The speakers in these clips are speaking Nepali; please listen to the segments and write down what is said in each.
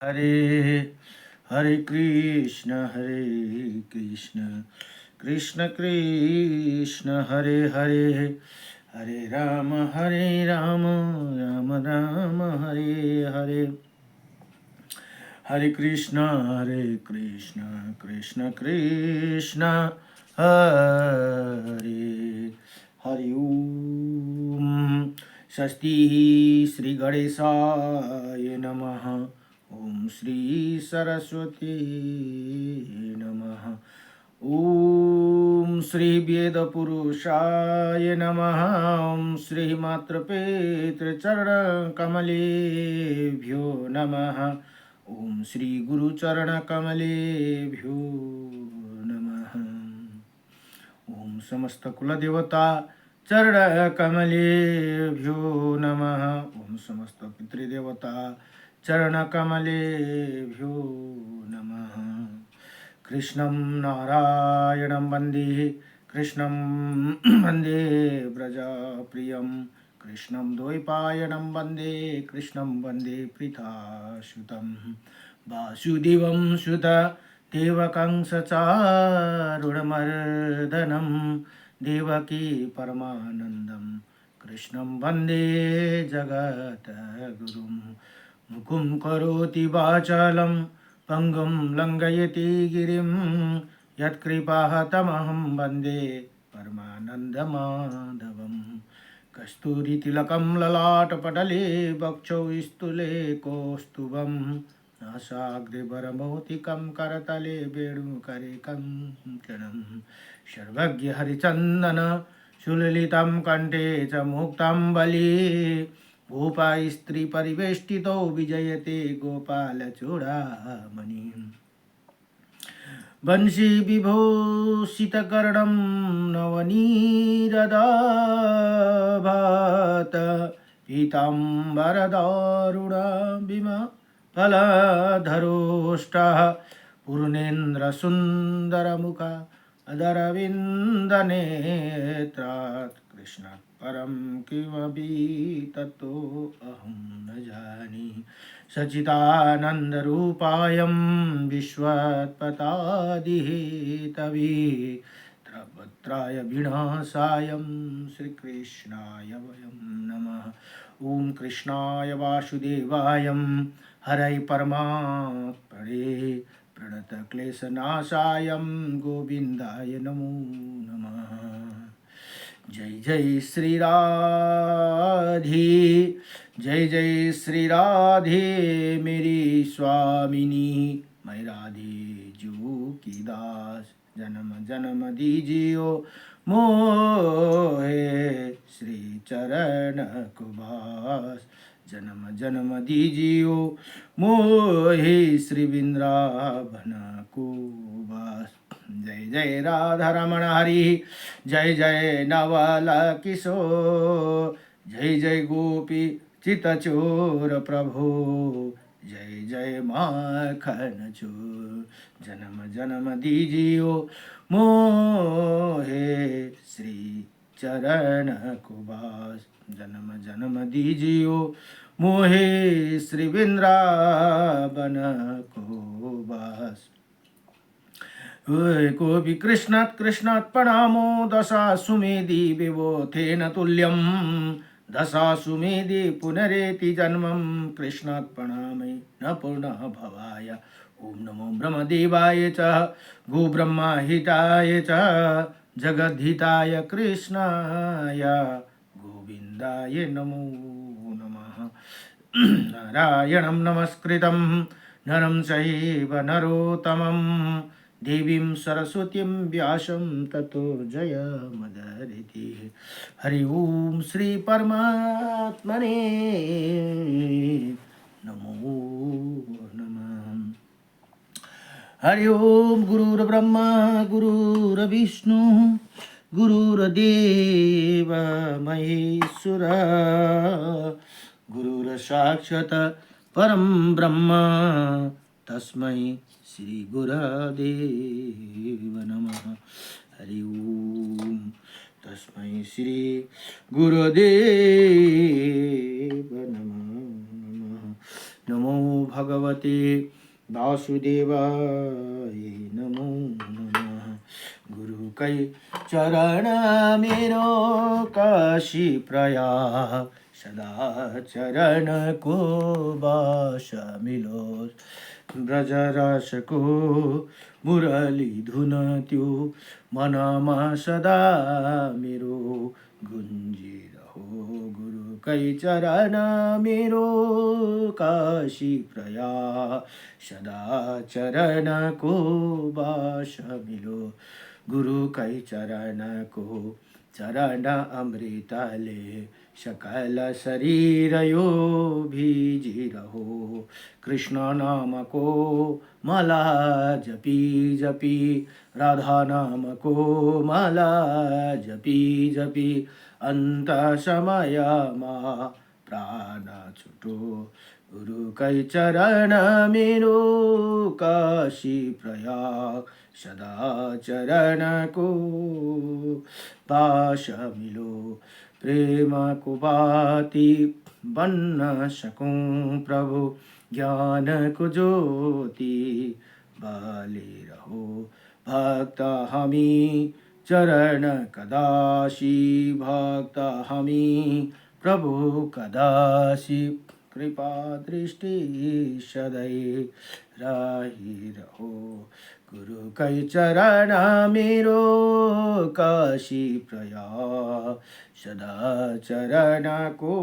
हरे हरे कृष्ण कृष्ण कृष्ण हरे हरे, हरे राम राम राम हरे हरे, हरे कृष्ण कृष्ण कृष्ण हरे हरि ओम। स्वस्ति श्री गणेशाय नमः। ओम श्री सरस्वती नमः। ओम श्री वेद पुरुषाय नमः। ओम श्री मातृपितृचरण कमलेभ्यो नमः। ओम श्री गुरुचरण कमलेभ्यो नमः। ओम समस्त कुल देवता चरण कमलेभ्यो नमः। ओम समस्त पितृदेवता चरण कमलेभ्यो नमः। कृष्णं नारायणं वन्दे, कृष्णं वन्दे व्रजप्रियं, कृष्णं द्वैपायनं वन्दे, कृष्णं वन्दे प्रीताश्रुतं, वासुदेवं सुत देवकं सचारुणमर्दनं, देवकी परमानन्दं कृष्णं वन्दे जगद्गुरुं। मुखं करोति वाचालं पंगुं लंघयति गिरिं, यत्कृपातमहं वन्दे परमानन्दमाधवम्। कस्तूरितिलकं ललाटपटले वक्षौ स्थूले कौस्तुभं, नासाग्रवरमौक्तिकं करतले वेणुकरे कङ्कणं, सर्वज्ञहरिचन्दन सुललितं कंठे च मुक्ताम्बली, भूपा स्त्री परिवेष्टितो विजयते गोपालचूडामणि, वंशी विभूषितकर्णं नवनीरदाभात, पीताम्बरदारुणा फलधरोष्टः, पूर्णेन्द्रसुन्दरमुख अदरविन्दनेत्रात्, कृष्णात् परं किमपि ततो अहं न जाने। सच्चिदानन्दरूपायं विश्वत्पदादिहेतवे, त्रयत्रय विनाशायं श्रीकृष्णाय वयं नमः। ॐ कृष्णाय वासुदेवाय हरये परमात्मने प्रणतक्लेशनाशाय गोविन्दाय नमो नमः। जय जय श्री राधे, जय जय श्री राधे मेरी स्वामिनी, मैं राधे जू की दास, जन्म जन्म दीजियो मोहे श्री चरण कुबास, जन्म जन्म दीजियो मोहे श्री वृंदावन कुबास। जय जय राधा रमण हरि, जय जय नवल किशोर, जय जय गोपी चितचोर प्रभु, जय जय माखन चोर, जन्म जन्म दीजियो मोहे श्री चरण कुबास, जन्म जन्म दीजियो मोहे श्री वृंदावन को बास। कोऽपि कृष्णात् कृष्णात् प्रणामो दशासुमेधि विवोथेन तुल्यं, दशासुमेधि पुनरेति जन्मं कृष्णात् प्रणामे न पुनः भवाय। ॐ नमो ब्रह्मदेवाय च गोब्रह्महिताय च जगद्धिताय कृष्णाय गोविन्दाय नमो नमः। नारायणं नमस्कृतं नरं चैव नरोत्तमं, देवीं सरस्वतीं व्यासं ततो जयमुदीरयेत्। हरि ओम श्री परमात्मने नमो नमः। हरि ओम गुरुर्ब्रह्मा गुरुर्विष्णु गुरुर्देव महेश्वर, गुरुर्साक्षात् परं ब्रह्म तस्मै श्री गुरुदेव नमः। हरि ओम तस्मै श्री गुरुदेव नमः। नमो भगवते वासुदेवाय नमो नमः। गुरु कै चरण मेरो काशी प्रयाग, सदा चरण को बास मिलोस्। ब्रजरसको मुरली धुन त्यो मनमा सदा मेरो गुन्जिरहो। गुरु कै चरण मेरो काशी प्रयाग, सदा चरण को बास मिलो। गुरु कै चरण को चरण अमृतले सकल शरीर यो भिजिरहो। कृष्ण नाम को माला जपी जपी, राधा नाम को माला जपी जपी, अंत समय मा प्राण छुटो। गुरु कै चरण मेरो काशी प्रयाग, सदा चरण को पाश मिलो। प्रेम को बाती बन न सकूं प्रभु, ज्ञान को ज्योति बाले रहो। भक्त हमी चरण कदाशी, भक्त हमी प्रभु कदाशी, कृपा दृष्टि सदै रही रहो। गुरु कै चरण मेरो काशी प्रयाग, सदा चरण को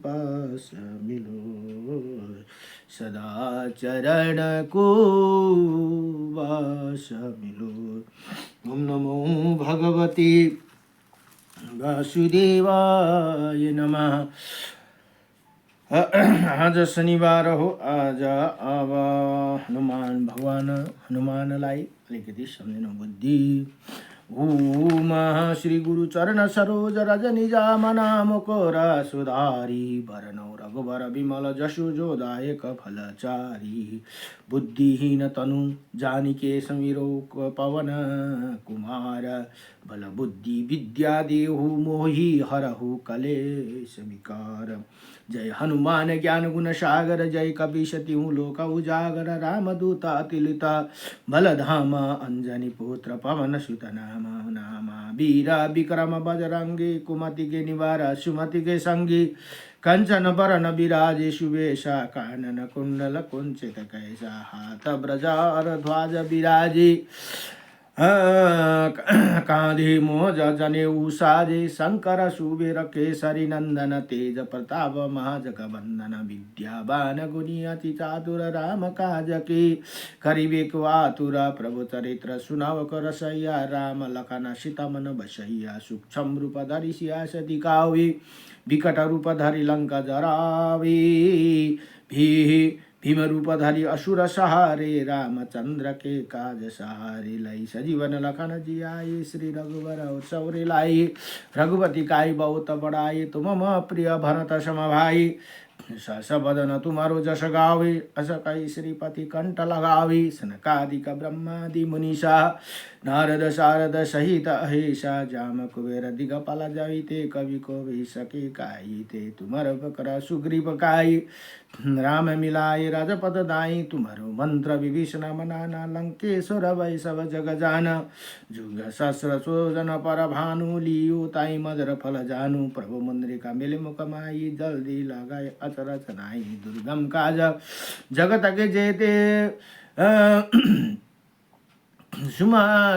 बास मिलो। सदा चरण को बास मिलो। ओम नमो भगवते वासुदेवाय नमः। आज शनिबार हो। आज अब हनुमान भगवान हनुमानलाई अलिकति सम्झिनु बुद्धि। ओम श्री गुरु चरण सरोज रज निजा मना मुकुर सुधारी, वरनौ रघुवर विमल जसु जो दायक फलचारी। बुद्धिहीन तनु जानिके समीरो पवन कुमार, बल बुद्धि विद्या देहु मोहि हरहु कलेश विकार। जय हनुमान ज्ञान गुण सागर, जय कपीशतिहु लोक उजागर। रामदूत अतुलित बलधाम, अंजनी पुत्र पवन सुत नामा। वीर विक्रम बजरंगी, कुमति के निवार सुमति के संगी। कंचन बरन विराजे सुवेशा, कानन कुंडल कुंचित कैसा। हाथ ब्रजार ध्वज विराजे, कांधे मोज जनेऊ साजे। शंकर सुबेर केसरी नंदन, तेज प्रताप महाजगवंदन। विद्यावान गुणी अति चातुर, राम काज के करिबे को आतुर। प्रभु चरित्र सुनाव कर रसैया, राम लखन सीता मन बसैया। सूक्ष्म रूप धरि सियास दिखावे, विकट रूप धरि लंका जरावे। भीम रूप धरि असुर सहारे, रामचंद्र के काज सहारे। लई सजीवन लखन जियाए, श्री रघुवर सौरे लाई। रघुपति काई बहुत बड़ाई, तुम मम प्रिय भरत सम भाई। सस बदन तुम्हारो जस गावे, अस कई श्रीपति कंठ लगावे। सनकादिक ब्रह्मादि मुनीषा, नारद शारद सहित अहेसा। जाम कुबेर दिगपाल जयते, कवि को भी सके काईते। तुमर बकर सुग्रीव काई, राम मिलाए राजपद दाई। तुम्हारो मंत्र विभीषण मनाना, लंकेश्वर वै सब जग जाना। जुग सहस्र सोजन पर भानु, लियो ताई मदर फल जानू। प्रभु मुद्रिका मिले मुख माई, जल्दी लगाए अचरज नाई। दुर्गम काज जगत के जेते,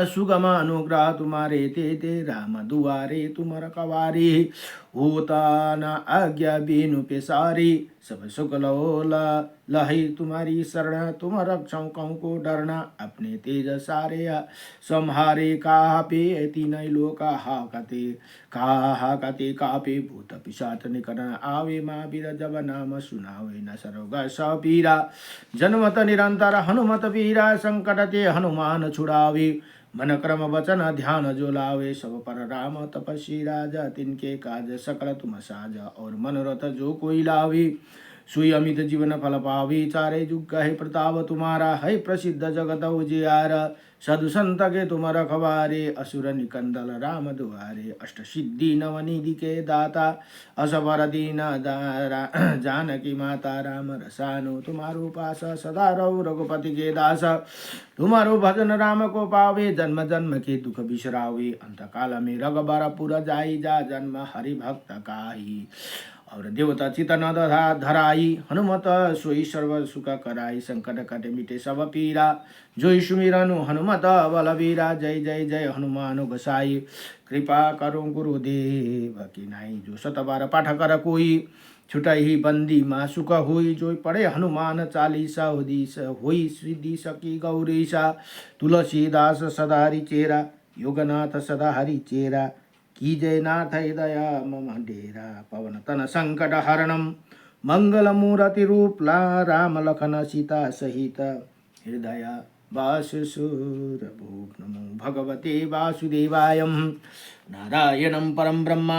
सुगम अनुग्रह तुम्हारे ते। राम दुआरे तुम रखवारे, होता न आज्ञा बिनु पेसारी। सब सुख लो लही तुम्हारी शरण, तुम रक्षौ कहूँ को डरना। अपने तेज सारे संहारे, कापे तीनय लोका हाकते कापे। भूत पिशाच निकट आवे, महावीर जब नाम सुनावे। न सरोग सपीरा, जन्मत निरंतर हनुमत पीरा। संकट ते हनुमान छुड़ावे, मन क्रम वचन ध्यान जो लावे। सब पर राम तपस्वी राजा, तिनके काज सकल तुम साजा। और मनोरथ जो कोई लावे, सोई अमित जीवन फल पावे चारे जुग कहे प्रताप तुम्हारा है प्रसिद्ध जगत उजियार साधु संत के तुम रखवारे असुर निकंदल राम दुआरे अष्ट सिद्धि नवनिधि के दाता असवर दीन जानकी माता राम रसानो तुम्हारो पास सदा रहो रघुपति के दास तुम्हारो भजन राम को पावे जन्म जन्म के दुख बिसरावे अंत काल में रघुबर पुर जाई जा जन्म हरि भक्त काई और देवता चित न धराई हनुमत सोई सर्व सुख कराई संकट कटे मिटे सब पीरा जोई सुमिरनु हनुमत बलवीरा जय जय जय हनुमान गोसाई कृपा करो गुरुदेव की नाई जो सत बार पाठ कर कोई छुटाई बंदी मा सुख होई जो पढ़े हनुमान चालीसा होई सिद्धि सकी गौरीसा तुलसीदास सदा हरि चेरा योगनाथ सदा हरि चेरा की जय नाथ दया मम डेरा पवन तन संकट हरणम मंगल मूर्ति रूप ला राम लखन सीता सहित हृदय वासुसूर भूप नमो भगवते वासुदेवाय नारायणं परम ब्रह्म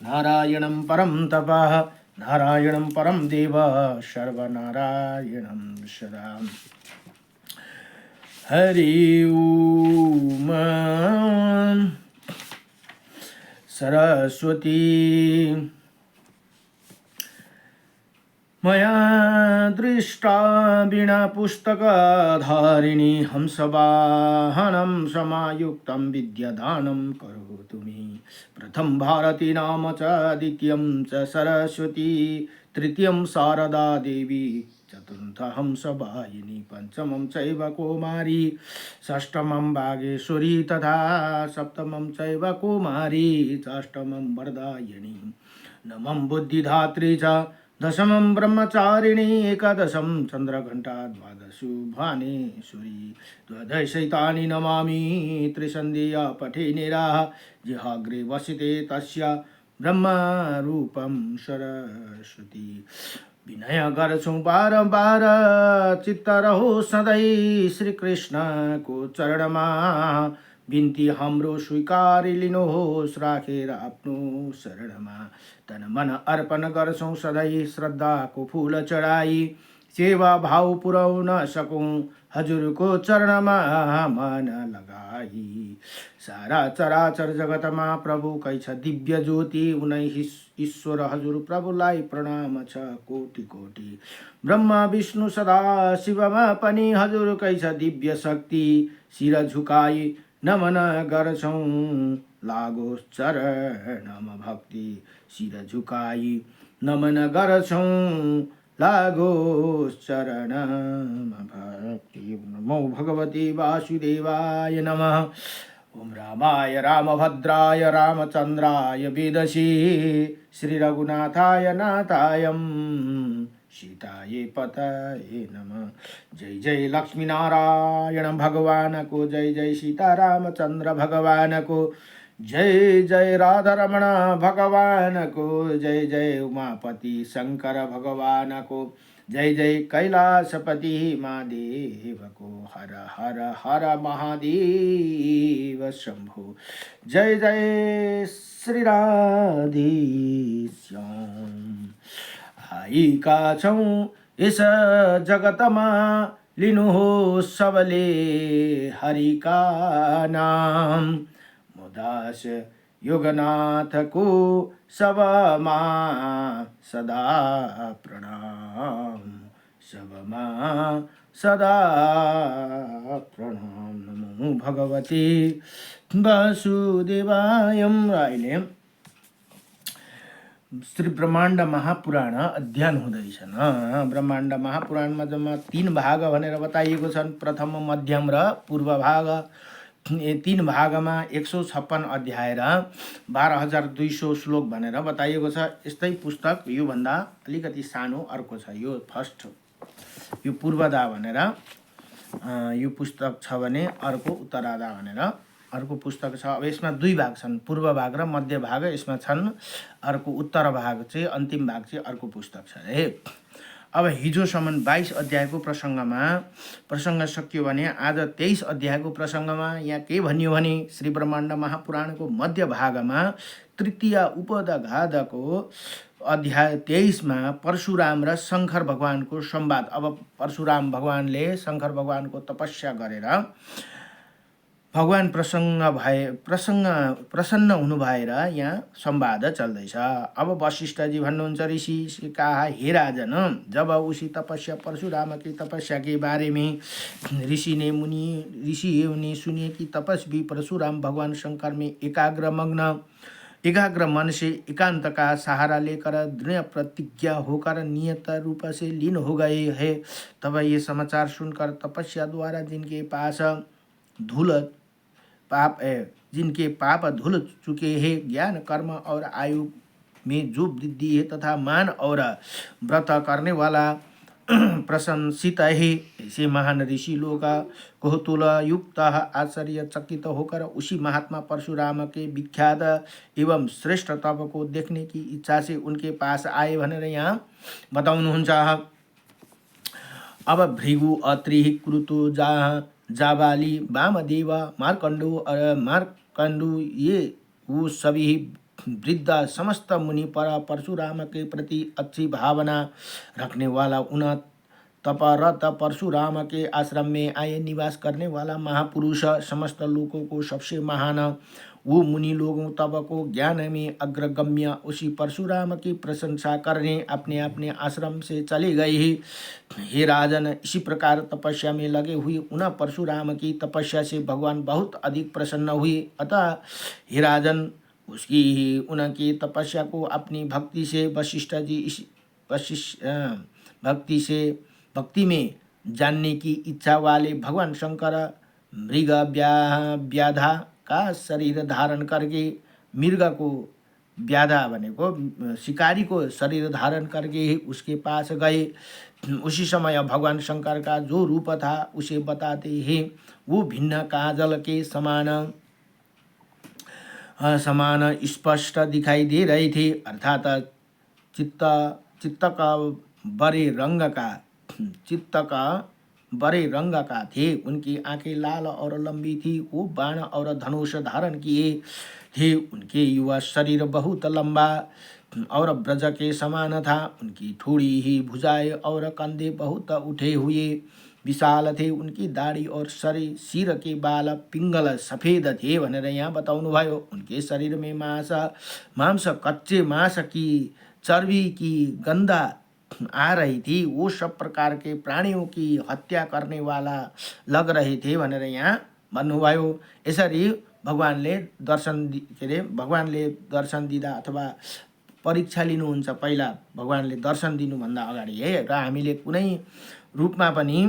नारायणं परम तपः नारायणं परम देव सर्वनारायणं सदा हरि ओम सरस्वती मया दृष्टा वीणा पुस्तकधारिणी हंसवाहनं समायुक्तं विद्यादानं करोतु मे प्रथम भारती नाम च द्वितीयं च सरस्वती तृतीयं शारदा देवी चतुर्थ हंसवाहिनी पंचमं चैव कौमारी षष्ठमं वागेश्वरी तथा सप्तमं चैव कौमारी षष्ठमं वरदायिनी नवमं बुद्धिधात्री च दशमं ब्रह्मचारिणी एकादशं चंद्रघंटा द्वादशुभानेश्वरी द्वादशैतानि नमामि त्रिसन्ध्या पठे निराः जिहाग्रे वसिते तस्य ब्रह्मरूपं सरस्वती विनय गर्छौं बारम्बार चित्त रहो सधैँ श्री कृष्ण को चरणमा बिन्ती हाम्रो स्वीकार लिनुहोस् राखेर आफ्नो शरणमा तन मन अर्पण गर्छौं सधैँ श्रद्धाको फूल चढाई सेवा भाव पुर्याउन सकौं हजुरको चरणमा मन लगाई सारा चराचर जगतमा प्रभु कै छ दिव्य ज्योति उनै ईश्वर हजुर प्रभुलाई प्रणाम छ कोटि कोटि ब्रह्मा विष्णु सदा शिवमा पनि हजुर कै छ दिव्य शक्ति शिर झुकाई नमन गर्छौं लागोस् चरणमा भक्ति शिर झुकाई नमन गर्छौं लागोस् चरणमा भक्ति नमो भगवते वासुदेवाय नमः ओम रामाय रामभद्राय रामचंद्राय वेदसी श्री रघुनाथाय नाथाय सीताये पतये नमः जय जय लक्ष्मी नारायण भगवान को जय जय सीता रामचंद्र भगवान को जय जय राधा रमण भगवान को जय जय उमापति शंकर भगवान को जय जय कैलाशपति महादेव को हर हर हर महादेव शंभो जय जय श्री राधे श्याम आइका छौं यस जगतमा लिनुहोस् सबले हरिका नाम मुदास योगनाथ को सबमा सदा प्रणाम सबमा सदा प्रणाम नमो भगवते वासुदेवाय अहिले श्री ब्रह्माण्ड महापुराण अध्ययन हुँदैछन्। ब्रह्माण्ड महापुराणमा जम्मा 3 भाग भनेर बताइएको छन्। प्रथम मध्यम र पूर्व भाग। 3 भागमा 156 अध्याय र 12,200 श्लोक भनेर बताइएको छ। यस्तै पुस्तक योभन्दा अलिकति सानो अर्को छ। यो फर्स्ट यो पूर्वदा भनेर यो पुस्तक छ भने अर्को उत्तरादा भनेर अर्को पुस्तक छ। अब यसमा 2 भाग छन्, पूर्व भाग र मध्य भाग यसमा छन्। अर्को उत्तर भाग चाहिँ अन्तिम भाग चाहिँ अर्को पुस्तक छ रे। अब हिजोसम्म 22 अध्यायको प्रसङ्ग सकियो भने आज 23 अध्यायको प्रसङ्गमा यहाँ के भनियो भने श्री ब्रह्माण्ड महापुराणको मध्य भागमा तृतीय उपदघातको अध्याय 23 में परशुराम र शंकर भगवान को संवाद। अब परशुराम भगवानले शंकर भगवान को तपस्या गरेर भगवान प्रसन्न हुनु भएर यहाँ संवाद चल्दैछ। अब वशिष्ठजी भन्नुहुन्छ ऋषि कहा, हे राजन, जब उसी तपस्या परशुराम की तपस्या के बारे में ऋषि ने सुनिए कि तपस्वी परशुराम भगवान शंकर में एकाग्र मन से एकांत का सहारा लेकर दृढ़ प्रतिज्ञा होकर नियत रूप से लीन हो गए हैं, तब ये समाचार सुनकर तपस्या द्वारा जिनके पाप धुल चुके हैं, ज्ञान कर्म और आयु में जो वृद्धि है तथा मान और व्रत करने वाला प्रशंसित है, ऐसे महान ऋषि लोग कौतूहल युक्त आश्चर्यचकित होकर उसी महात्मा परशुराम के विख्यात एवं श्रेष्ठ तप को देखने की इच्छा से उनके पास आए भनेर यहाँ बताउनुहुन्छ। अब भृगु, अत्रि, कुरुतो, जाबाली, वामदेव, मार्कंडू ये वो सभी वृद्ध समस्त मुनि पर परशुराम के प्रति अच्छी भावना रखने वाला उन तपरत परशुराम के आश्रम में आए निवास करने वाला महापुरुष समस्त लोगों को सबसे महान वो मुनि लोगों तब को ज्ञान में अग्रगम्य उसी परशुराम की प्रशंसा करने अपने अपने आश्रम से चले गए। हे राजन, इसी प्रकार तपस्या में लगे हुए उन परशुराम की तपस्या से भगवान बहुत अधिक प्रसन्न हुए। अतः हे राजन, उनकी तपस्या को अपनी भक्ति से वशिष्ठ जी भक्ति में जानने की इच्छा वाले भगवान शंकर मृग व्याधा का शरीर धारण करके मृग को व्याधा बनेको शिकारी को शरीर धारण करके उसके पास गए। उसी समय भगवान शंकर का जो रूप था उसे बताते हैं। वो भिन्न काजल के समान स्पष्ट दिखाई दे रहे थे, अर्थात चित्त का बड़े रंग का थे। उनकी आंखें लाल और लंबी थी। वो बाण और धनुष धारण किए थे। उनके युवा शरीर बहुत लंबा और ब्रज के समान था। उनकी थोड़ी ही भुजाएं और कंधे बहुत उठे हुए विशाल थे। उनकी दाढ़ी और सिर के बाल पिंगल सफेद थे भनेर यहाँ बताउनु भयो। उनके शरीर में मांस कच्चे मांस की चर्बी की गंधा आ रही थी। वो सब प्रकार के प्राणियों की हत्या करने वाला लग रहे थे भनेर यहाँ भन्नुभयो। यसरी भगवानले दर्शन दिँदा अथवा परीक्षा लिनुहुन्छ पहिला भगवानले दर्शन दिनुभन्दा अगाडि है। र हामीले कुनै रूपमा पनि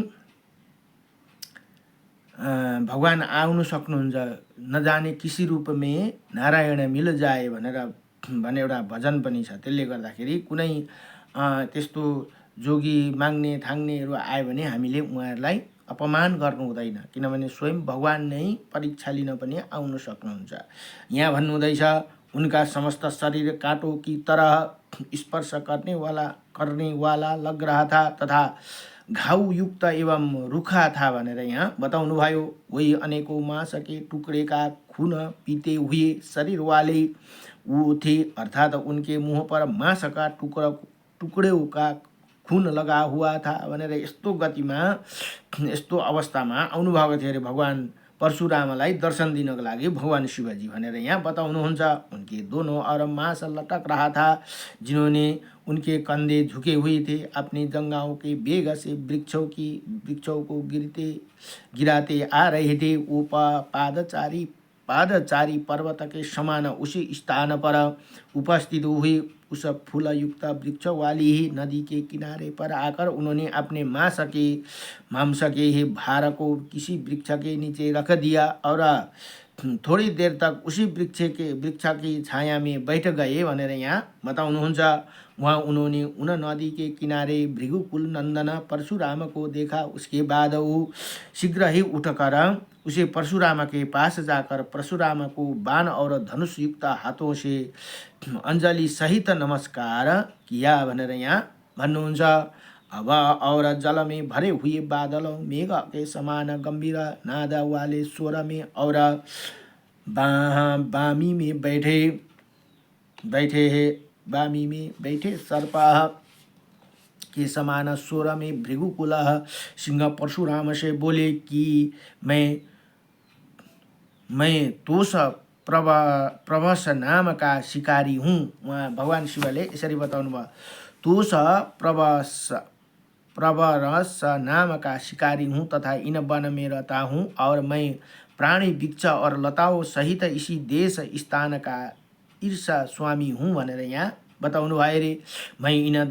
भगवान आउनु सक्नुहुन्छ, नजाने किसी रूप में नारायण मिल जाए भनेर भन्ने एउटा भजन पनि छ। त्यसले गर्दाखेरि कुनै त्यस्तो जोगी माग्ने थाङ्नेहरू आयो भने हामीले उहाँहरूलाई अपमान गर्नु हुँदैन, किनभने स्वयं भगवान नै परीक्षा लिन पनि आउन सक्नुहुन्छ। यहाँ भन्नुहुँदैछ, उनका समस्त शरीर काँटों की तरह स्पर्श करने वाला लग रहा था तथा घाव युक्त एवं रूखा था भनेर यहाँ बताउनु भयो। वही अनेकों मांस के टुकड़े का खून पीते हुए शरीर वाले वो थे, अर्थात उनके मुंह पर मांस का टुकड़ों का खून लगा हुआ था भनेर यस्तो गतिमा यस्तो अवस्थामा आउनुभएको थियो अरे भगवान परशुरामलाई दर्शन दिनको लागि भगवान शिवजी भनेर यहाँ बताउनुहुन्छ। उनके दोनों और मांस लटक रहा था, जिन्होंने उनके कंधे झुके हुए थे। अपनी जंघाओं के वेग से वृक्षों को गिराते आ रहे थे। वो पादचारी पर्वत के समान उसी स्थान पर उपस्थित हुए। उस फूल युक्त वृक्ष वाली ही नदी के किनारे पर आकर उन्होंने अपने मांस के भार को किसी वृक्ष के नीचे रख दिया और थोड़ी देर तक उसी वृक्ष की छाया में बैठ गए भनेर यहाँ बताउनुहुन्छ। वहाँ उन्होंने उन नदी के किनारे भृगुकुल नंदन परशुराम को देखा। उसके बाद वो शीघ्र ही उठकर उसे परशुराम के पास जाकर परशुराम को बाण और धनुष युक्त हाथों से अंजलि सहित नमस्कार किया भनेर यहाँ भन्नुहुन्छ। अब और जल में भरे हुए बादलों मेघ के समान गंभीर नाद वाले स्वर में और बामी में बैठे हैं वामी में बैठे सर्पः के समान स्वर में भृगुकुलः सिंह परशुराम से बोले कि मैं तोष प्रभस नाम का शिकारी हूँ। वहाँ भगवान शिवले यसरी बताउनु भयो, तोष प्रवरस नाम का शिकारी हूँ तथा इन वन में रहता हूँ और मैं प्राणी वृक्ष और लताओं सहित इसी देश स्थान का ईर्षा स्वामी हूँ भनेर यहाँ बताउनु भयो रे। मैं इन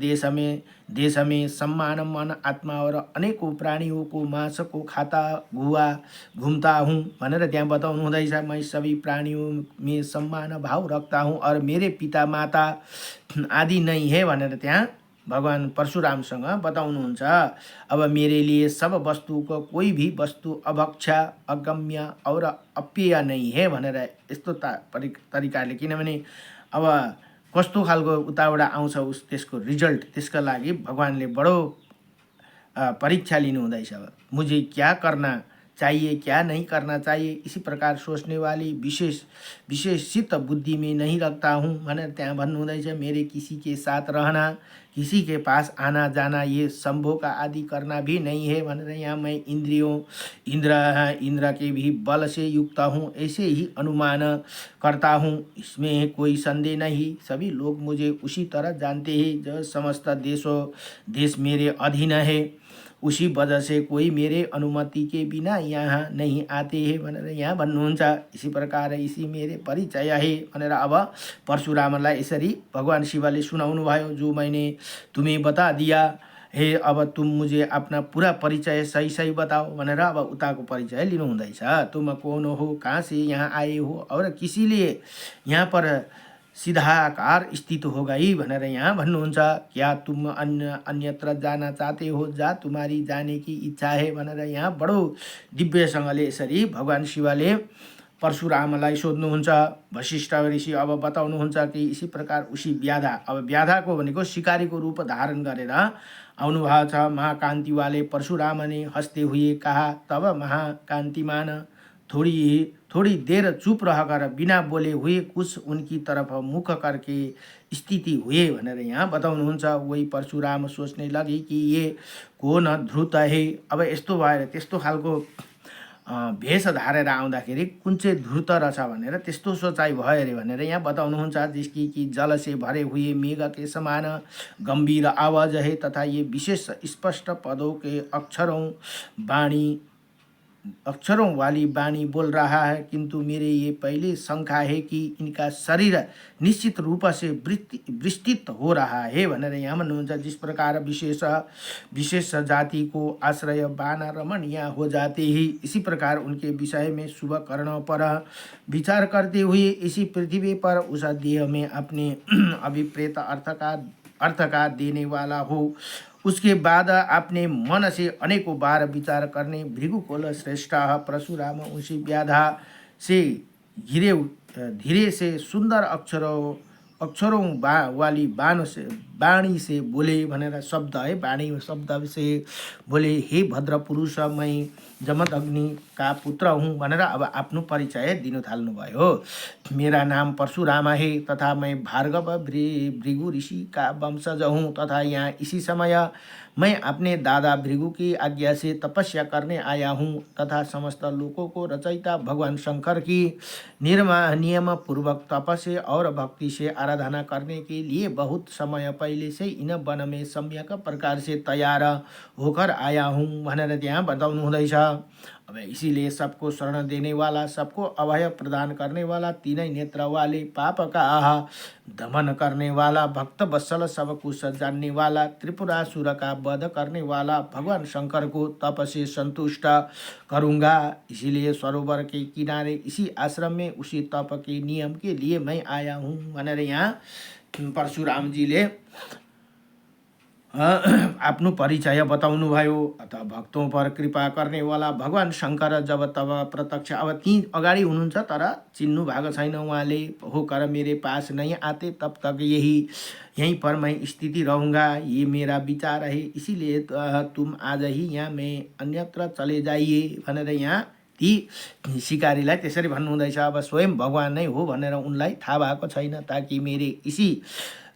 देश में सम्मान मन आत्मा और अनेकों प्राणियों को मांस को खाता घूमता हूँ भनेर त्यहाँ बताउनु हुँदैछ। मैं सभी प्राणियों में सम्मान भाव रखता हूँ और मेरे पिता माता आदि नहीं है भनेर त्यहाँ भगवान परशुरामसँग बताउनुहुन्छ। अब मेरे लिए सब वस्तु को कोई भी वस्तु अभक्षा अगम्य और अप्रिय नहीं है भनेर यस्तो तरिकाले, किनभने अब कस्तो खालको उताबाट आउँछ त्यसको रिजल्ट, त्यसका लागि भगवानले बडो परीक्षा लिनु हुँदैछ। मुझे क्या करना चाहिए क्या नहीं करना चाहिए इसी प्रकार सोचने वाली विशेषित बुद्धि में नहीं रखता हूँ भनेर त्यहाँ भन्नु हुँदैछ। मेरे किसी के साथ रहना, किसी के पास आना जाना, ये संभोग का आदि करना भी नहीं है भनेर यहाँ मैं इंद्र के भी बल से युक्त हूँ ऐसे ही अनुमान करता हूँ, इसमें कोई संदेह नहीं। सभी लोग मुझे उसी तरह जानते हैं जो समस्त देश मेरे अधीन है, उसी वजह से कोई मेरे अनुमति के बिना यहाँ नहीं आते हैं भनेर यहाँ भन्नुहुन्छ। इसी प्रकार इसी मेरे परिचय है भनेर अब परशुरामलाई यसरी भगवान शिवले सुनाउनु भयो। जो मैंने तुम्हें बता दिया है, अब तुम मुझे अपना पूरा परिचय सही बताओ भनेर अब उताको परिचय लिनु हुँदैछ। तुम कौन हो, कहाँ से यहाँ आए हो और किसी लिए यहाँ पर सीधाकार स्थित हो गई भनेर यहाँ भन्नुहुन्छ। क्या तुम अन्यत्र जाना चाहते हो, जहाँ तुम्हारी जाने की इच्छा है भनेर यहाँ बडो दिव्यसँगले यसरी भगवान शिवले परशुरामलाई सोध्नुहुन्छ। वशिष्ठ ऋषि अब बताउनुहुन्छ कि इसी प्रकार उसी व्याधा, अब व्याधाको भनेको शिकारीको रूप धारण गरेर आउनु भएको छ। महाकान्ति वाले परशुराम ने हंसते हुए कहा, तब महाकान्तिमान थोड़ी देर चुप रहकर बिना बोले हुए कुछ उनकी तरफ मुख करके स्थिति हुए भनेर यहाँ बताउनुहुन्छ। वही परशुराम सोच्ने लगे कि ये कौन ध्रुत है। अब यस्तो भएर त्यस्तो खालको भेष धारेर आउँदाखेरि कुन चाहिँ ध्रुत रहेछ भनेर त्यस्तो सोचाइ भयो अरे भनेर यहाँ बताउनुहुन्छ। जिसकी कि जल से भरे हुए मेघ के समान गंभीर आवाज है तथा ये विशेष स्पष्ट पदों के अक्षरों वाली वाणी बोल रहा है, किंतु मेरे ये पहले शंका है कि इनका शरीर निश्चित रूप से विस्तृत हो रहा है भनेर यहाँ भन्नुहुन्छ। जिस प्रकार विशेष जाति को आश्रय बाना रमणीय हो जाते ही, इसी प्रकार उनके विषय में शुभ कर्णों पर विचार करते हुए इसी पृथ्वी पर उस देह में अपने अभिप्रेत अर्थ का देने वाला हो, उसके बाद अपने मन से अनेकों बार विचार करने भृगुकुल श्रेष्ठ परशुराम उसी व्याधा से धीरे से सुंदर अक्षरों वाली वाणी से बोले भनेर शब्द है, वाणी शब्द से बोले, हे भद्र पुरुष, मैं जमदग्नि का पुत्र हूँ भनेर अब आफ्नो परिचय दिनु थाल्नुभयो। मेरा नाम परशुराम है तथा मैं भार्गव भृगु ऋषि का वंशज हूँ तथा यहाँ इसी समय मैं अपने दादा भृगु की आज्ञा से तपस्या करने आया हूँ तथा समस्त लोकों को रचयिता भगवान शंकर की नियम पूर्वक तपस्या और भक्ति से आराधना करने के लिए बहुत समय पहले से इन वन में सम्यक प्रकार से तैयार होकर आया हूँ भनेर त्यहाँ बताउनु हुँदैछ। अब इसीलिए सबको शरण देने वाला, सबको अभय प्रदान करने वाला, तीनों नेत्र वाले, पाप का दमन करने वाला, भक्त वत्सल, सब कुछ जानने वाला, त्रिपुरासुर का वध करने वाला भगवान शंकर को तप से संतुष्ट करूँगा। इसीलिए सरोवर के किनारे इसी आश्रम में उसी तप के नियम के लिए मैं आया हूँ भनेर यहाँ परशुराम जी ले आफ्नो परिचय बताउनु भयो। अथवा भक्तों पर कृपा करने वाला भगवान शंकर जब तब प्रत्यक्ष, अब ती अगाडि हुनुहुन्छ तर चिन्नु भएको छैन उहाँले, होकर मेरे पास नहीं आते तब तक यहीं पर मैं स्थिति रहूँगा, ये मेरा विचार है। इसीलिए तुम आज ही यहाँ मैं अन्यत्र चले जाइए भनेर यहाँ ती शिकारीलाई त्यसरी भन्नु हुँदैछ। अब स्वयं भगवान नै हो भनेर उनलाई थाहा भएको छैन, ताकि मेरे इसी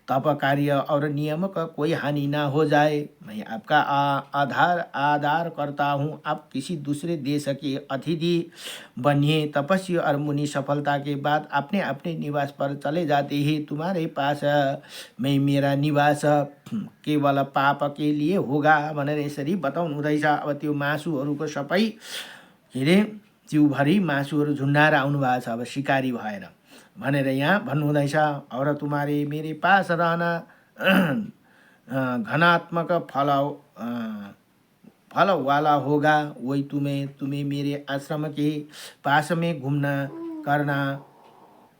तप कार्य और नियम का कोई हानि ना हो जाए। मैं आपका आदर करता हूँ। आप किसी दूसरे देश के अतिथि बनिए। तपस्वी और मुनि सफलता के बाद अपने अपने निवास पर चले जाते हैं। तुम्हारे पास मैं मेरा निवास केवल पाप के लिए होगा भनेर यसरी बताउनु हुँदैछ। अब त्यो मासुहरूको सबै के अरे जिउभरि मासुहरू झुन्डाएर आउनु भएको छ अब शिकारी भएर भनेर यहाँ भन्नुहुँदैछ। और तुम्हारे मेरे पास रहना घनात्मक फल वाला होगा। वही तुम्हें मेरे आश्रम के पास में घूमना करना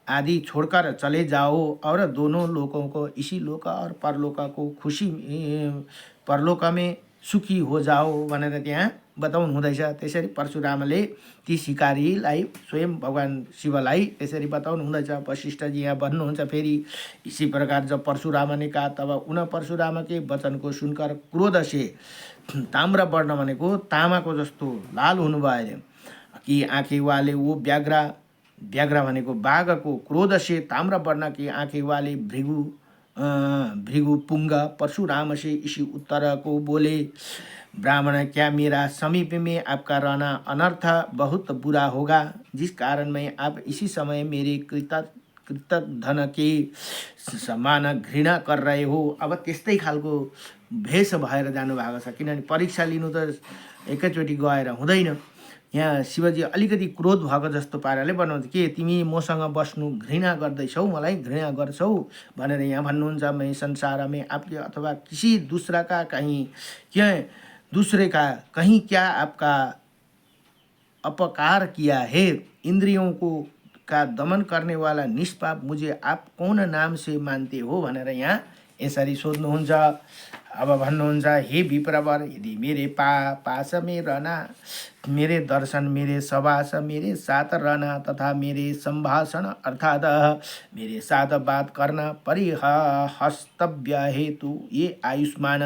आदि छोड़कर चले जाओ और दोनों लोगों को इसी लोक और परलोक को खुशी परलोक में सुखी हो जाओ भनेर त्यहाँ बताउनु हुँदैछ। त्यसरी परशुरामले ती शिकारीलाई स्वयं भगवान शिवलाई त्यसरी बताउनु हुँदैछ। वशिष्ठजी यहाँ भन्नुहुन्छ फेरि इसी प्रकार जब परशुराम ने कहा तब उन परशुराम के वचन को सुनकर क्रोध से ताम्र वर्ण भनेको तामाको जस्तो लाल हुनुभयो अरे कि आँखें वाले वो व्याघ्र भनेको बाघको क्रोध से ताम्र वर्ण की आँखें वाले भृगुपुंग परशुराम से इसी उत्तर को बोले, ब्राह्मण क्या मेरा समीप में आपका रहना अनर्थ बहुत बुरा होगा, जिस कारण मैं आप इसी समय मेरे कृतधन के समान घृणा कर रहे हो। अब त्यस्तै खालको भेष भएर जानुभएको छ, किनभने परीक्षा लिनु त एकैचोटि गएर हुँदैन। यहाँ शिवजी अलिकति क्रोध भएको जस्तो पाराले बनाउँछ के तिमी मसँग बस्नु घृणा गर्दैछौ, मलाई घृणा गर्छौ भनेर यहाँ भन्नुहुन्छ। मैं संसार में आपके अथवा किसी दूसरा का कहीं क्या आपका अपकार किया है। इंद्रियों को का दमन करने वाला निष्पाप मुझे आप कौन नाम से मानते हो भनेर यहाँ यसरी सोध्नुहुन्छ। अब भन्नुहुन्छ हे विप्रवर, यदि मेरे पास में रहना, मेरे दर्शन, मेरे सवास, मेरे साथ रहना तथा मेरे संभाषण अर्थात मेरे साथ बात करना परिहस्तव्य हेतु ये आयुष्मान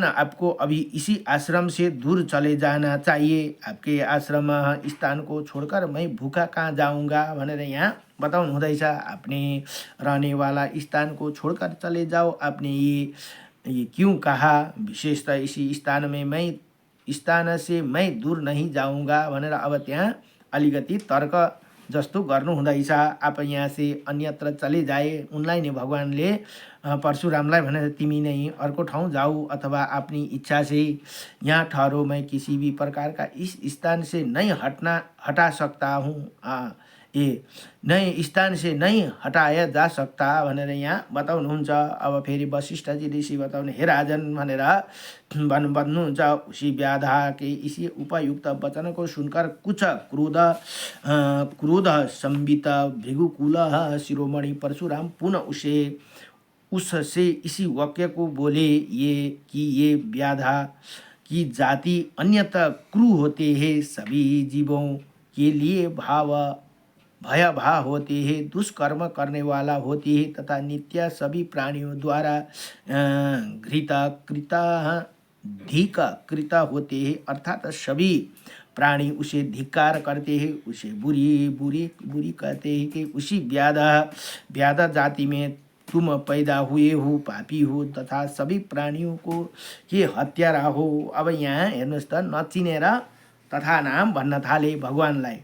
आपको अभी इसी आश्रम से दूर चले जाना चाहिए। आपके आश्रम स्थान को छोड़कर मैं भूखा कहाँ जाऊँगा भनेर यहाँ बताउनु हुँदैछ। आपने रहने वाला स्थान को छोड़कर चले जाओ। आपने ये क्यों कहा? विशेषतः इसी स्थान से मैं दूर नहीं जाऊँगा भनेर अब त्यहाँ अलिकति तर्क जस्तो गर्नु हुँदैछ। आप यहाँ से अन्यत्र चले जाए। उनलाई नै भगवानले परशुरामलाई भने तिमी नै अर्को ठाउँ जाऊ अथवा अपनी इच्छा से यहाँ ठहरो, मैं किसी भी प्रकार का इस स्थान से नहीं हटा सकता हूँ। नए स्थान से नहीं हटाया जा सकता भनेर यहाँ बताउनुहुन्छ। अब फेरि वशिष्ठजी ऋषि बताउनु, हे राजन भनेर भन्नुहुन्छ। उसी व्याधा के इसी उपयुक्त वचन को सुनकर कुछ क्रोध संबित भृगुकुल शिरोमणि परशुराम पुनः उससे इसी वाक्य को बोले ये व्याधा की जाति अन्यथा क्रूर होते हैं, सभी जीवों के लिए भयावह होते हैं, दुष्कर्म करने वाला होती है तथा नित्य सभी प्राणियों द्वारा धिक्कृत होते हैं। अर्थात सभी प्राणी उसे धिक्कार करते हैं, उसे बुरी कहते हैं कि उसी व्याधा जाति में तुम पैदा हुए हो, पापी हो तथा सभी प्राणियों को के हत्यारा हो। अब यहाँ हेर्नुहोस् त नचिनेर तथा नाम भन्न थाले भगवानलाई।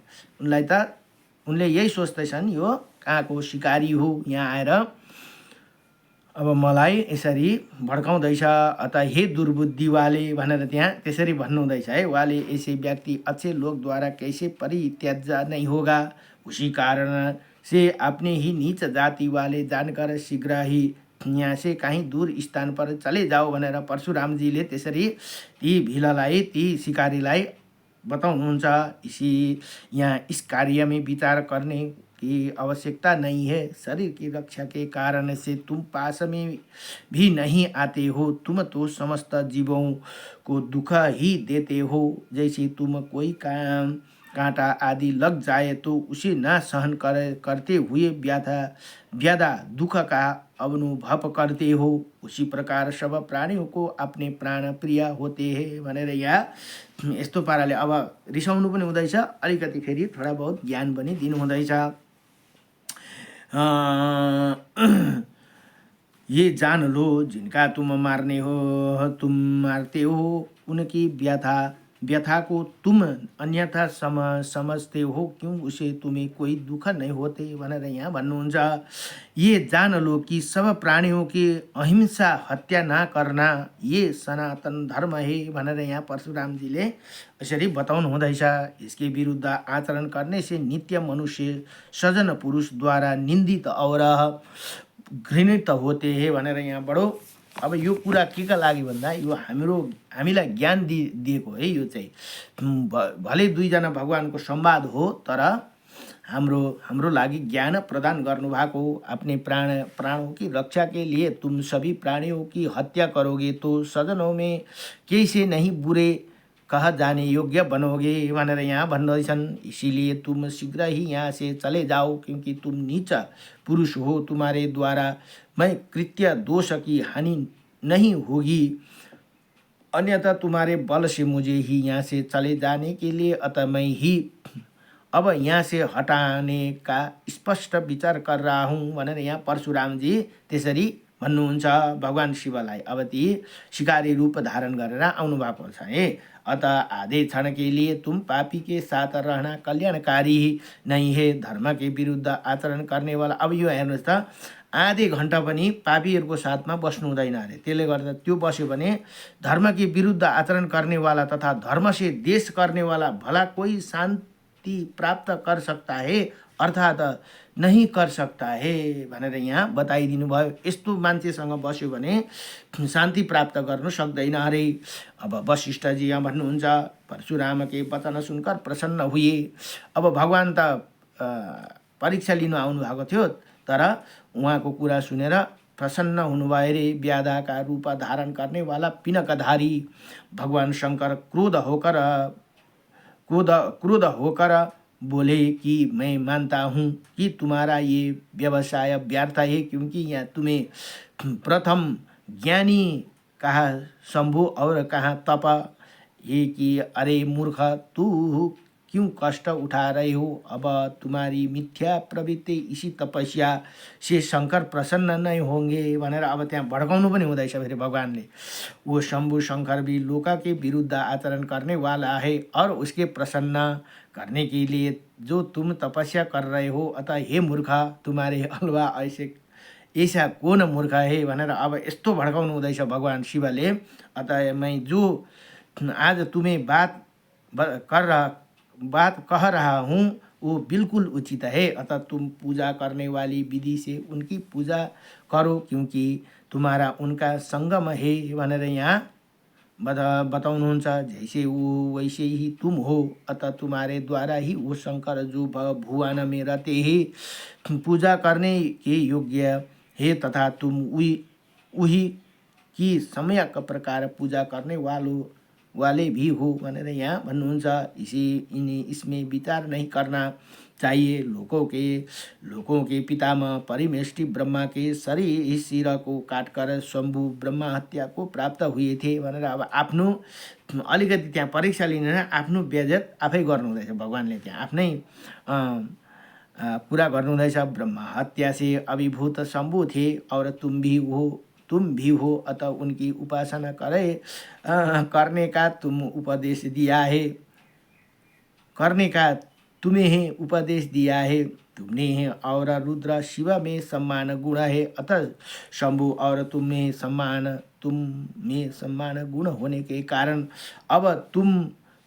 उनले यही सोच्दैछन् यो कहाँको शिकारी हो, यहाँ आएर अब मलाई यसरी भड्काउँदैछ। अतः हे दुर्बुद्धि वाले भनेर त्यहाँ त्यसरी भन्नुहुँदैछ है। वाले ऐसे व्यक्ति अच्छे लोग द्वारा कैसे परित्याज्य नहीं होगा, उसी कारण से अपने ही नीच जाति वाले जानकर शीघ्र ही यहाँ से कहीं दूर स्थान पर चले जाओ भनेर परशुरामजीले त्यसरी ती भिललाई ती शिकारीलाई बताउनुहुन्छ। यहाँ इस कार्य में विचार करने की आवश्यकता नहीं है। शरीर की रक्षा के कारण से तुम पास में भी नहीं आते हो। तुम तो समस्त जीवों को दुख ही देते हो। जैसे तुम कोई कांटा आदि लग जाए तो उसे न सहन करते हुए व्याधा दुख का अनुभव करते हो, उसी प्रकार सब प्राणियों को अपने प्राण प्रिय होते हैं भनेर यहाँ यस्तो पाराले अब रिसाउनु पनि हुँदैछ, अलिकति फेरि थोडा बहुत ज्ञान पनि दिनु हुँदैछ। ये जान लो जिनका तुम मारने हो, तुम मारते हो उनकी व्यथा को तुम अन्यथा समझते हो, क्यों उसे तुम्हें कोई दुख नहीं होते भनेर यहाँ भन्नुहुन्छ। ये जान लो कि सब प्राणियों की अहिंसा हत्या ना करना ये सनातन धर्म है भनेर यहाँ परशुरामजीले यसरी बताउनु हुँदैछ। इसके विरुद्ध आचरण करने से नित्य मनुष्य सजन पुरुषद्वारा निन्दित और घृणित होते हे भनेर यहाँ बडो। अब यो कुरा के का लागि भन्दा यो हामीलाई ज्ञान दिएको है। यो चाहिँ भले दुईजना भगवानको संवाद हो, तर हाम्रो लागि ज्ञान प्रदान गर्नुभएको। अपने प्राणों की रक्षा के लिए तुम सभी प्राणियों की हत्या करोगे तो सजनों में कैसे नहीं बुरे कहा जाने योग्य बनोगे भनेर यहाँ भन्दैछन्। इसीलिए तुम शीघ्र ही यहाँ से चले जाओ, क्योंकि तुम नीच पुरुष हो। तुम्हारे द्वारा मैं कृत्य दोष की हानि नहीं होगी, अन्यथा तुम्हारे बल से मुझे ही यहाँ से चले जाने के लिए अतः मैं ही अब यहाँ से हटाने का स्पष्ट विचार कर रहा हूँ भनेर यहाँ परशुरामजी त्यसरी भन्नुहुन्छ भगवान शिवलाई। अब ती शिकारी रूप धारण गरेर आउनु भएको छ है। अतः आधे क्षण के लिए तुम पापी के साथ रहना कल्याणकारी नहीं है, धर्म के विरुद्ध आचरण करने वाला। अब यो हेर्नुहोस् त, आधे घण्टा पनि पापीहरूको साथमा बस्नु हुँदैन अरे। त्यसले गर्दा त्यो बस्यो भने धर्म के विरुद्ध आचरण करनेवाला तथा धर्म से देश करनेवाला भला कोई शान्ति प्राप्त कर सकता है, अर्थात नहीं कर सकता है भनेर यहाँ बताइदिनु भयो। यस्तो मान्छेसँग बस्यो भने शान्ति प्राप्त गर्नु सक्दैन अरे। अब वशिष्ठजी यहाँ भन्नुहुन्छ, परशुराम के वचन सुनकर प्रसन्न हुए। अब भगवान त परीक्षा लिनु आउनु भएको थियो, तर उहाँको कुरा सुनेर प्रसन्न हुनुभयो रे। व्याधा का रूप धारण करने वाला पिनकधारी भगवान शंकर क्रोध होकर बोले कि मैं मानता हूँ कि तुम्हारा ये व्यवसाय व्यर्थ है, क्योंकि यहाँ तुम्हें प्रथम ज्ञानी कहा शंभु और कहा तप ये कि अरे मूर्ख तू क्यों कष्ट उठा रहे हो। अब तुम्हारी मिथ्या प्रवृत्ति इसी तपस्या से शंकर प्रसन्न नहीं होंगे भनेर अब त्यहाँ भड्काउनु पनि हुँदैछ फेरि भगवानले। वो शंभु शंकर भी लोका के विरुद्ध आचरण करने वाला है और उसके प्रसन्न करने के लिए जो तुम तपस्या कर रहे हो, अतः हे मूर्ख तुम्हारे अल्वा ऐसा कौन मूर्ख है भनेर अब यस्तो भड्काउनु हुँदैछ भगवान शिवले। अतः मैं जो आज तुम्हें बात कह रहा हूँ वो बिल्कुल उचित है, अतः तुम पूजा करने वाली विधि से उनकी पूजा करो, क्योंकि तुम्हारा उनका संगम है भनेर यहाँ बताउनुहुन्छ। जैसे वो वैसे ही तुम हो, अतः तुम्हारे द्वारा ही वो शंकर जो भुवन में रहते हैं पूजा करने के योग्य है, तथा तुम वही की सम्यक प्रकार पूजा करने वाले भी हो भनेर यहाँ भन्नुहुन्छ। इसमें विचार नहीं करना चाहिए। लोकों के पितामह परिमेष्टि ब्रह्मा के सिर को काटकर शंभु ब्रह्मा हत्या को प्राप्त हुए थे भनेर अब आफ्नो अलिकति त्यहाँ परीक्षा लिने आफ्नो बेइज्जत आफै गर्नुहुँदैछ भगवानले। त्यहाँ आफ्नै कुरा गर्नुहुँदैछ। ब्रह्मा हत्या से अभिभूत शंभु थे और तुम भी हो, अतः उनकी उपासना करने का तुम उपदेश दिया है, करने का तुम्हें उपदेश दिया है तुमने है। और रुद्र शिव में सम्मान गुण है, अतः शंभु और तुम में सम्मान गुण होने के कारण अब तुम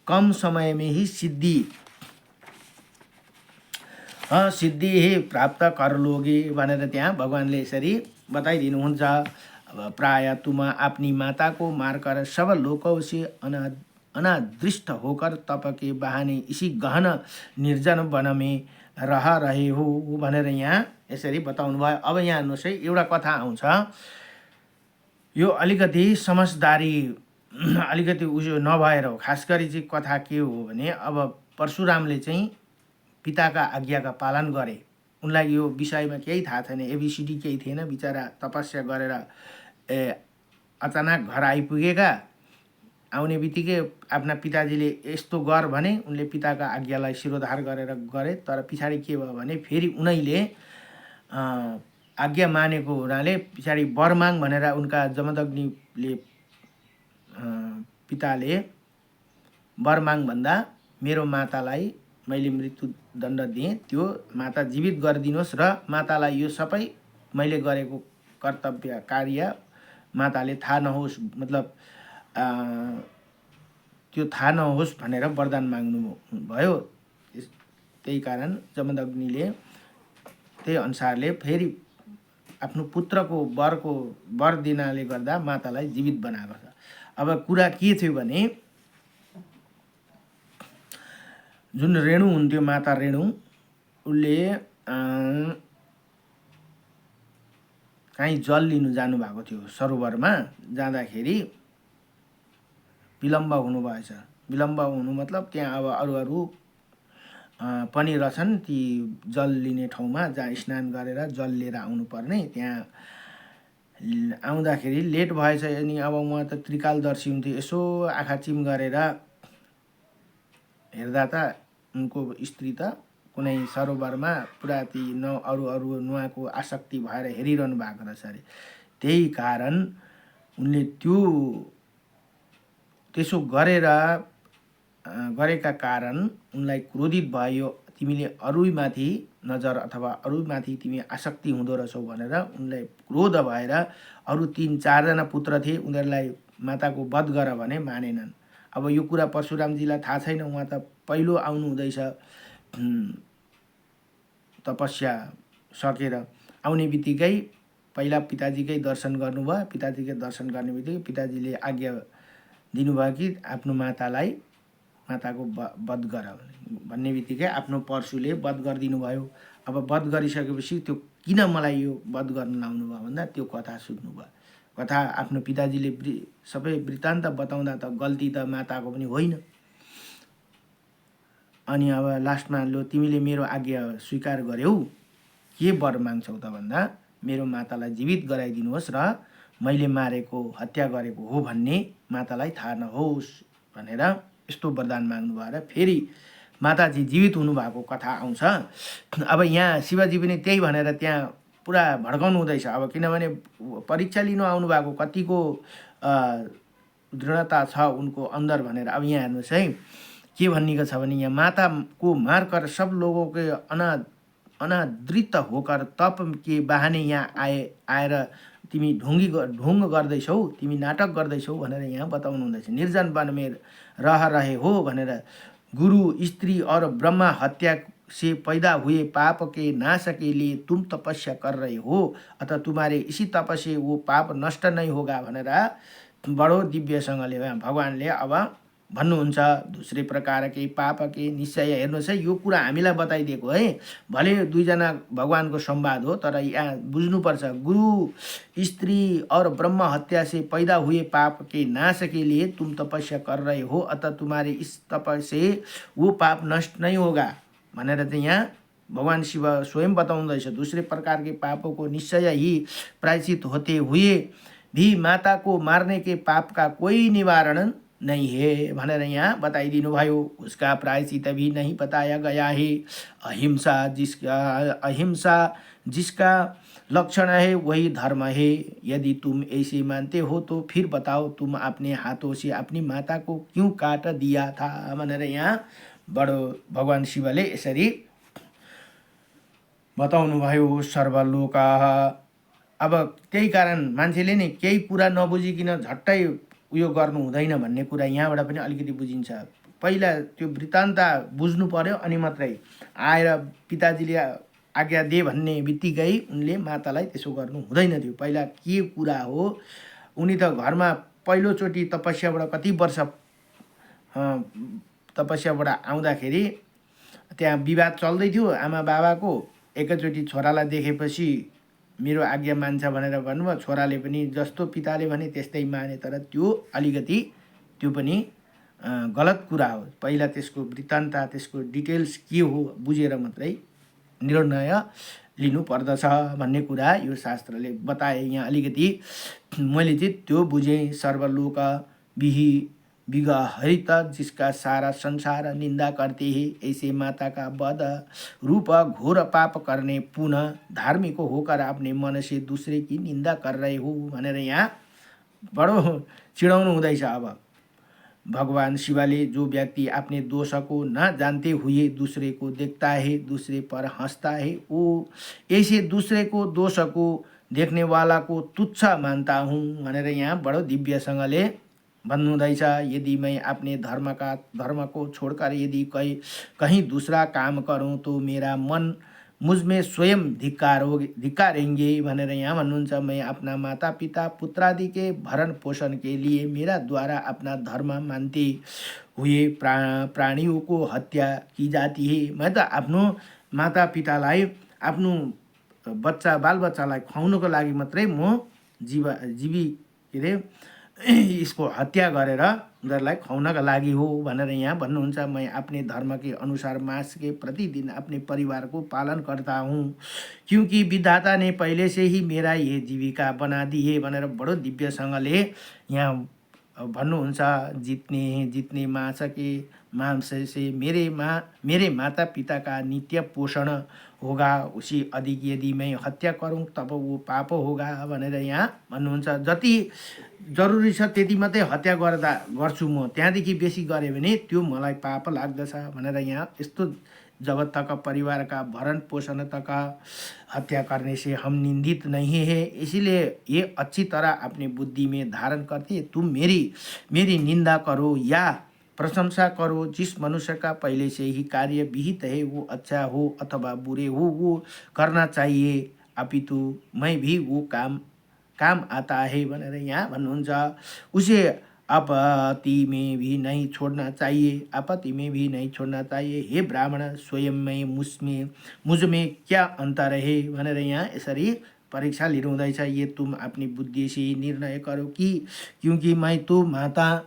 कम समय में ही सिद्धि ही प्राप्त कर लोगे भनेर त्यहाँ भगवानले यसरी बताइदिनुहुन्छ। अब प्राय तुम अपनी माता को मारकर सब लोगों से अनादृष्ट होकर तप के बहाने इसी गहन निर्जन वन में रह रहे हो भनेर यहाँ यसरी बताउनु भयो। अब यहाँ हेर्नुहोस् है, एउटा कथा आउँछ, यो अलिकति समझदारी अलिकति उयो नभएर हो। खास गरी चाहिँ कथा के हो भने, अब परशुरामले चाहिँ पिताका आज्ञाका पालन गरे। उनलाई यो विषयमा केही थाहा छैन, एबिसिडी केही थिएन। बिचरा तपस्या गरेर अचानक घर आइपुगेका, आउने बित्तिकै आफ्ना पिताजीले यस्तो गर भने उनले पिताका आज्ञालाई शिरोधार गरेर गरे। तर पछाडि के भयो भने फेरि उनैले आज्ञा मानेको हुनाले पछाडि वरमाग भनेर उनका जमदग्नीले पिताले वरमाग भन्दा मेरो मातालाई मैले मृत्युदण्ड दिएँ, त्यो माता जीवित गरिदिनुहोस् र मातालाई यो सबै मैले गरेको कर्तव्य कार्य माताले थाहा नहोस्, मतलब त्यो थाहा नहोस् भनेर वरदान माग्नु भयो। त्यही कारण जमदग्नीले त्यही अनुसारले फेरि आफ्नो पुत्रको वर दिनाले गर्दा मातालाई जीवित बनाएको छ। अब कुरा के थियो भने जुन रेणु हुन्थ्यो, माता रेणु, उसले कहीँ जल लिनु जानुभएको थियो सरोवरमा। जाँदाखेरि विलम्ब हुनुभएछ। विलम्ब हुनु मतलब त्यहाँ अब अरू पनि रहेछन् ती जल लिने ठाउँमा जहाँ स्नान गरेर जल लिएर आउनुपर्ने। त्यहाँ आउँदाखेरि लेट भएछ। अनि अब उहाँ त त्रिकालदर्शी हुन्थ्यो। यसो आँखा चिम गरेर हेर्दा त उनको स्त्री त कुनै सरोवरमा पुरा ती अरू नुहाको आसक्ति भएर हेरिरहनु भएको रहेछ अरे। त्यही कारण उनले त्यसो गरेका कारण उनलाई क्रोधित भयो। तिमीले अरूमाथि नजर अथवा अरूमाथि तिमी आसक्ति हुँदो रहेछौ भनेर उनलाई क्रोध भएर अरू 3-4 जना पुत्र थिए, उनीहरूलाई माताको वध गर भने मानेनन्। अब यो कुरा परशुरामजीलाई थाहा छैन। उहाँ त पहिलो आउनु हुँदैछ तपस्या सकेर। आउने बित्तिकै पहिला पिताजीकै दर्शन गर्नुभयो। पिताजीकै दर्शन गर्ने बित्तिकै पिताजीले आज्ञा दिनुभयो कि आफ्नो माताको वध गर भन्ने बित्तिकै आफ्नो परशुले वध गरिदिनु भयो। अब वध गरिसकेपछि त्यो किन मलाई यो वध गर्न लाउनु भयो भन्दा त्यो कथा सुन्नुभयो। कथा आफ्नो पिताजीले सबै वृत्तान्त बताउँदा त गल्ती त माताको पनि होइन। अनि अब लास्टमा लो तिमीले मेरो आज्ञा स्वीकार गर्यौ, के वर माग्छौ त भन्दा मेरो मातालाई जीवित गराइदिनुहोस् र मैले मारेको हत्या गरेको हो भन्ने मातालाई थाहा नहोस् भनेर यस्तो वरदान माग्नु भएर फेरि माताजी जीवित हुनुभएको कथा आउँछ। अब यहाँ शिवजी पनि त्यही भनेर त्यहाँ पुरा भड्काउनु हुँदैछ। अब किनभने परीक्षा लिनु आउनु भएको कतिको दृढता छ उनको अंदर भनेर। अब यहाँ हेर्नुहोस् है के भनिएको छ भने यहाँ माता को मारकर सब लोगों के अनादृत होकर तप के बहाने यहाँ आएर तिमी ढोंग गर्दैछौ, तिमी नाटक गर्दैछौ भनेर यहाँ बताउनु हुँदैछ। निर्जन वन में रह रहे हो भनेर गुरु स्त्री और ब्रह्मा हत्या से पैदा हुए पाप के नाश के लिए तुम तपस्या कर रहे हो, अतः तुम्हारे इसी तप से वो पाप नष्ट नहीं होगा भनेर बडो दिव्यसँगले भगवानले अब भन्नुहुन्छ। दूसरे प्रकार के पाप के निश्चय। हेर्नुहोस् है यो कुरा हामीलाई बताइदिएको है। भले दुईजना भगवानको संवाद हो तर यहाँ बुझ्नुपर्छ। गुरु स्त्री और ब्रह्म हत्या से पैदा हुए पाप के नाश के लिए तुम तपस्या कर रहे हो, अतः तुम्हारे इस तप से वो पाप नष्ट नहीं होगा भनेर चाहिँ यहाँ भगवान शिव स्वयं बताउँदैछ। दूसरे प्रकार के पापों को निश्चय ही प्रायश्चित होते हुए भी माता को मारने के पाप का कोई निवारण नहीं है भनेर यहाँ बताइदिनु भयो। उसका प्रायश्चित भी नहीं बताया गया है। अहिंसा जिसका लक्षण है वही धर्म है। यदि तुम ऐसे मानते हो तो फिर बताओ तुम अपने हाथों से अपनी माता को क्यों काट दिया था भनेर यहाँ बडो भगवान शिवले यसरी बताउनु भयो। सर्वलोका। अब त्यही कारण मान्छेले नि केही कुरा नबुझिकिन झट्टै उयो गर्नु हुँदैन भन्ने कुरा यहाँबाट पनि अलिकति बुझिन्छ। पहिला त्यो वृत्तान्त बुझ्नु पर्यो अनि मात्रै आएर पिताजीले आज्ञा दे भन्ने बित्तिकै उनले मातालाई त्यसो गर्नु हुँदैन थियो। पहिला के कुरा हो, उनी त घरमा पहिलोचोटि तपस्याबाट कति वर्ष तपस्याबाट आउँदाखेरि त्यहाँ विवाद चल्दै थियो आमा बाबाको। एकैचोटि छोरालाई देखेपछि मेरो आज्ञा मान्छ भनेर भन्नुभयो। छोराले पनि जस्तो पिताले भने त्यस्तै माने, तर त्यो अलिकति त्यो पनि गलत कुरा हो। पहिला त्यसको वृत्तान्त त्यसको डिटेल्स के हो बुझेर मात्रै निर्णय लिनु पर्दछ भन्ने कुरा यो शास्त्रले बताए। यहाँ अलिकति मैले चाहिँ त्यो बुझेँ। सर्वलोक बिही विगहरित जिसका सारा संसार निंदा करते हैं, ऐसे माता का वध रूप घोर पाप करने पुनः धार्मिक होकर अपने मन से दूसरे की निंदा कर रहे हो भनेर यहाँ बडो चिडाउनु हुँदैछ। अब भगवान शिवले जो व्यक्ति अपने दोष को न जानते हुए दूसरे को देखता है, दूसरे पर हंसता है, वो ऐसे दूसरे को दोष को देखने वाला को तुच्छ मानता हूँ भनेर यहाँ बडो दिव्यसँगले भन्नुहुँदैछ। यदि मैं अपने धर्म को छोड़कर यदि कहीं दूसरा काम करूँ तो मेरा मन मुझमें स्वयं धिक्कारेंगे भनेर यहाँ भन्नुहुन्छ। मैं अपना माता पिता पुत्रादि के भरण पोषण के लिए मेरा द्वारा अपना धर्म मानते हुए प्राणियों को हत्या की जाती है। मैं तो आफ्नो माता पितालाई आफ्नो बालबच्चालाई खुवाउनको लागि मात्रै म जीवी के अरे इसको हत्या गरेर उनीहरूलाई खुवाउनका लागि हो भनेर यहाँ भन्नुहुन्छ। मैं अपने धर्म के अनुसार मास के प्रतिदिन अपने परिवार को पालन करता हूँ, क्योंकि विधाता ने पहले से ही मेरा ये जीविका बना दी है भनेर बडो दिव्यसँगले यहाँ भन्नुहुन्छ। जितने मांस के मांस से मेरे माता पिता का नित्य पोषण होगा, उसी अधिक यदि मैं हत्या करूँ तब वो पाप होगा भनेर यहाँ भन्नुहुन्छ। जति जरुरी छ त्यति मात्रै हत्या गर्छु म, त्यहाँदेखि बेसी गरे भने त्यो मलाई पाप लाग्दछ भनेर यहाँ यस्तो जब तक परिवार का भरण पोषण तक हत्या करने से हम निंदित नहीं है, इसीलिए ये अच्छी तरह अपनी बुद्धि में धारण करते तुम मेरी निंदा करो या प्रशंसा करो। जिस मनुष्य का पहले से ही कार्य विहित है वो अच्छा हो अथवा बुरे हो वो करना चाहिए, अपितु मैं भी वो काम आता है भनेर यहाँ भन्नुहुन्छ। उसे आपत्ति में भी नहीं छोड़ना चाहिए। हे ब्राह्मण, स्वयं में मुझ में क्या अंतर है भनेर यहाँ यसरी परीक्षा लिनुहुँदैछ। ये तुम अपनी बुद्धि से निर्णय करो कि क्योंकि मैं तो माता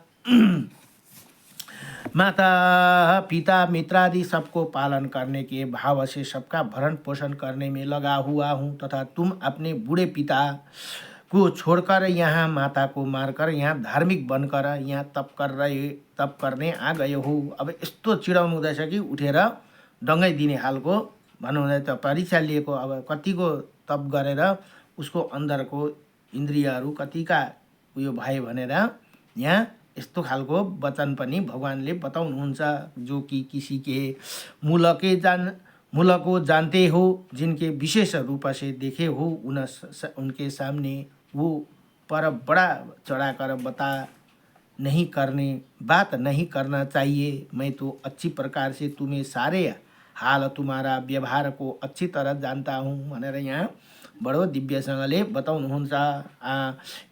पिता मित्रादि सबको पालन करने के भाव से सबका भरण पोषण करने में लगा हुआ हूँ, तथा तुम अपने बूढ़े पिता को छोड़कर यहाँ माता को मारकर यहाँ धार्मिक बनकर यहाँ तप करने आ गए हो। अब यस्तो चिडाउनु हुँदैछ कि उठेर डङ्गै दिने खालको भन्नुहुँदैछ। परीक्षा लिएको अब कतिको तप गरेर उसको अंदरको इन्द्रियहरू कतिका उयो भए भनेर यहाँ यस्तो खालको वचन पनि भगवानले बताउनुहुन्छ। जो कि किसी के मूल को जानते हो, जिनके विशेष रूप से देखे हो, उनके सामने वो पर बड़ा चढ़ाकर बात नहीं करना चाहिए। मैं तो अच्छी प्रकार से तुम्हें सारे हाल तुम्हारा व्यवहार को अच्छी तरह जानता हूँ भनेर यहाँ बडो दिव्यसँगले बताउनुहुन्छ।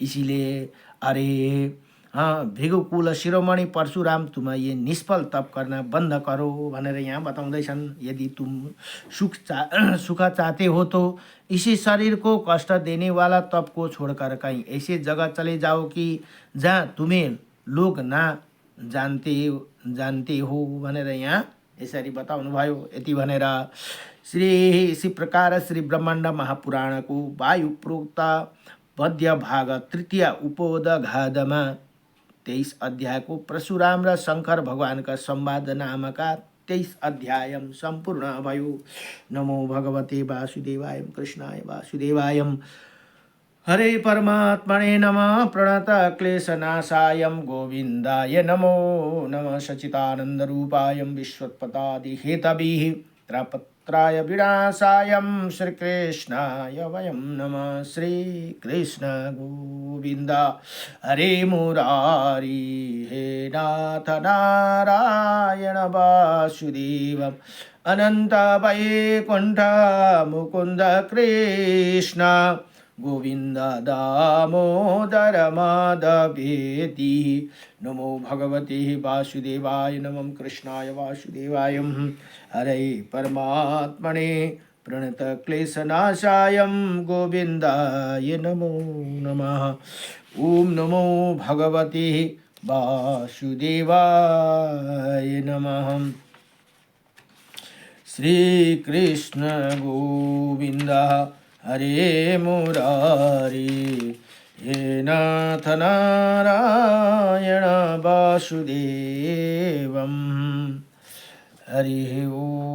इसीलिए अरे भृगुकुल शिरोमणि परशुराम, तुम ये निष्फल तप करना बंद करो भनेर यहाँ बताउँदैछन्। यदि तुम सुख चाहते हो तो इसी शरीर को कष्ट देने वाला तप को छोड़कर कहीं ऐसे जगह चले जाओ कि जहाँ तुम्हें लोग ना जानते हो भनेर यहाँ यसरी बताउनु भयो। यति भनेर इसी प्रकार श्री ब्रह्माण्ड महापुराण को वायु प्रोक्त पद्य भाग तृतीय उपोदघादमा 23 अध्याय को परशुराम र शंकर भगवान का संवाद नामका 23 अध्याय संपूर्ण भयो। नमो भगवते वासुदेवाय कृष्णाय वासुदेवाय। हरे परमात्मने नमः। प्रणत क्लेशनाशाय गोविंदाय नमो नमः। सच्चिदानंद रूपाय विश्वोत्पत्ति हेतवे त्राय विनाशाय श्रीकृष्णाय वयं नमः। श्रीकृष्ण गोविंद हरे मुरारी, हे नाथ नारायण वासुदेव अनंत वैकुंठ मुकुंद कृष्ण गोविंद दामोदर माधवेति। नमो भगवते वासुदेवाय नमः। कृष्णाय वासुदेवाय। हरे परमात्मने प्रणत क्लेशनाशाय गोविंदाय नमो नमः। ओम नमो भगवते वासुदेवाय नमः। श्री कृष्ण गोविंद हरे मुरारी, હે નાથ નારાયણ વાસુદેવમ હરિ ઓમ.